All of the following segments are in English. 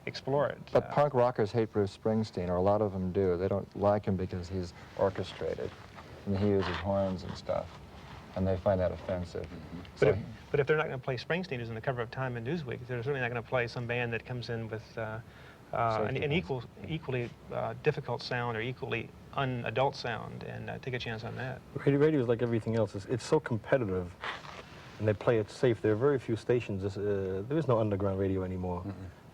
explore it. But punk rockers hate Bruce Springsteen, or a lot of them do. They don't like him because he's orchestrated, and he uses horns and stuff, and they find that offensive. But if they're not going to play Springsteen, who's on the cover of Time and Newsweek, they're certainly not going to play some band that comes in with an equally difficult sound or equally unadult sound, and take a chance on that. Radio is like everything else. It's so competitive, and they play it safe. There are very few stations. There is no underground radio anymore.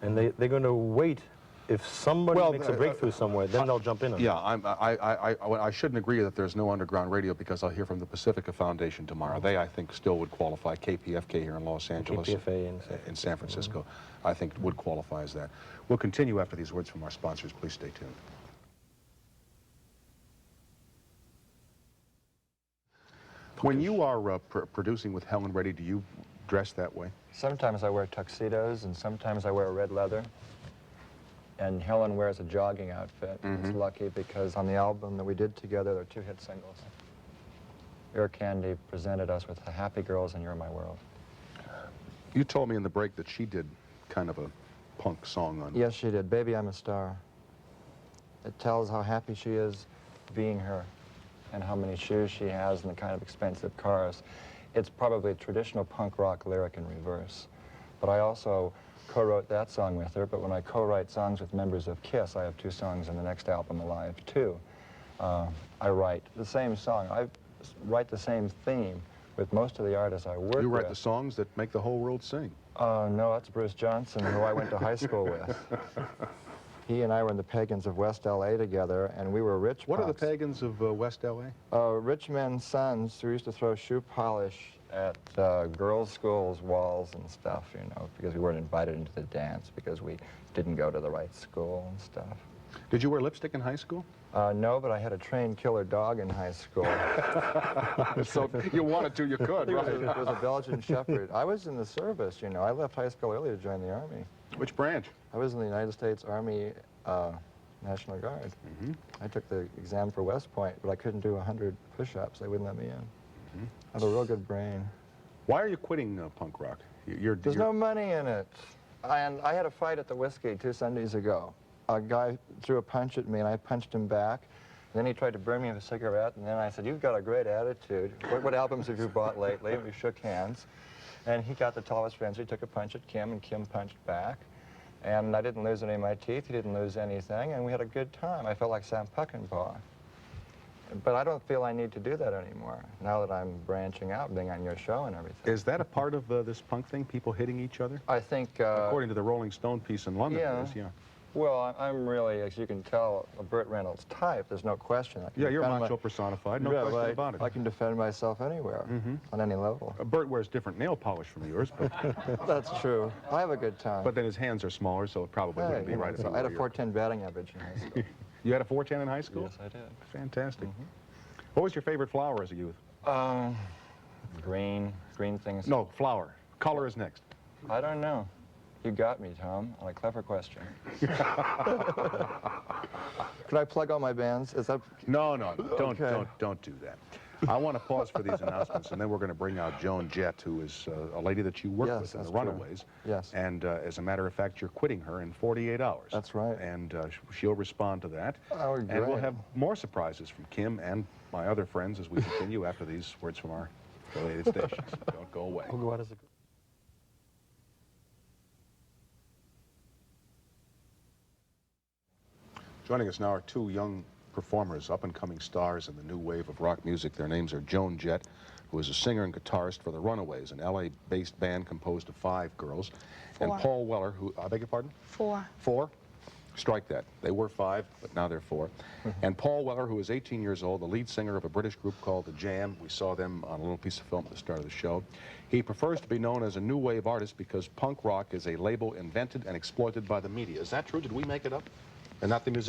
And they're going to wait. If somebody makes a breakthrough somewhere, then they'll jump in on it. Yeah, I shouldn't agree that there's no underground radio, because I'll hear from the Pacifica Foundation tomorrow. They, I think, still would qualify. KPFK here in Los Angeles. KPFA in San Francisco, I think would qualify as that. We'll continue after these words from our sponsors. Please stay tuned. When you are producing with Helen Reddy, do you dress that way? Sometimes I wear tuxedos, and sometimes I wear red leather. And Helen wears a jogging outfit. It's lucky because on the album that we did together, there are 2 hit singles. Ear Candy presented us with The Happy Girls and You're My World. You told me in the break that she did kind of a punk song on... Yes, she did. Baby, I'm a Star. It tells how happy she is being her and how many shoes she has and the kind of expensive cars. It's probably a traditional punk rock lyric in reverse. But I also co-wrote that song with her, but when I co-write songs with members of KISS, I have 2 songs in the next album, Alive, too. I write the same song. I write the same theme with most of the artists I work with. You write the songs that make the whole world sing. No, that's Bruce Johnson, who I went to high school with. He and I were in the Pagans of West L.A. together, and we were rich What punks. are the Pagans of West L.A.? Rich men's sons who used to throw shoe polish at girls' schools' walls and stuff, you know, because we weren't invited into the dance because we didn't go to the right school and stuff. Did you wear lipstick in high school? No, but I had a trained killer dog in high school. So you wanted to, you could, right? It was a Belgian Shepherd. I was in the service, you know. I left high school early to join the Army. Which branch? I was in the United States Army National Guard. I took the exam for West Point, but I couldn't do 100 push-ups. They wouldn't let me in. I have a real good brain. Why are you quitting punk rock? There's no money in it. And I had a fight at the Whiskey 2 Sundays ago. A guy threw a punch at me, and I punched him back. And then he tried to burn me with a cigarette, and then I said, "You've got a great attitude. What albums have you bought lately?" And we shook hands. And he got the tallest fence. He took a punch at Kim, and Kim punched back. And I didn't lose any of my teeth. He didn't lose anything, and we had a good time. I felt like Sam Peckinpah. But I don't feel I need to do that anymore, now that I'm branching out, being on your show and everything. Is that a part of this punk thing, people hitting each other? I think... According to the Rolling Stone piece in London, yeah. it is, yeah. Well, I'm really, as you can tell, a Burt Reynolds type. There's no question. Yeah, you're macho personified, no question about it. I can defend myself anywhere, on any level. Burt wears different nail polish from yours, but... That's true. I have a good time. But then his hands are smaller, so it probably wouldn't be right. I had a 410 batting average in high school. You had a 410 in high school? Yes, I did. Fantastic. What was your favorite flower as a youth? Green things. No, flower. Color is next. I don't know. You got me, Tom, on a clever question. Can I plug all my bands? Is that... No, don't do that. I want to pause for these announcements, and then we're going to bring out Joan Jett, who is a lady that you work with in the Runaways. Yes. And as a matter of fact, you're quitting her in 48 hours. That's right. And she'll respond to that. Oh, great. And we'll have more surprises from Kim and my other friends as we continue after these words from our affiliated stations. Don't go away. We'll go out as a... Joining us now are 2 young performers, up-and-coming stars in the new wave of rock music. Their names are Joan Jett, who is a singer and guitarist for the Runaways, an LA-based band composed of 5 girls, and Paul Weller, who, I beg your pardon? 4. 4? Strike that. They were 5, but now they're 4. And Paul Weller, who is 18 years old, the lead singer of a British group called The Jam. We saw them on a little piece of film at the start of the show. He prefers to be known as a new wave artist because punk rock is a label invented and exploited by the media. Is that true? Did we make it up? And not the musicians?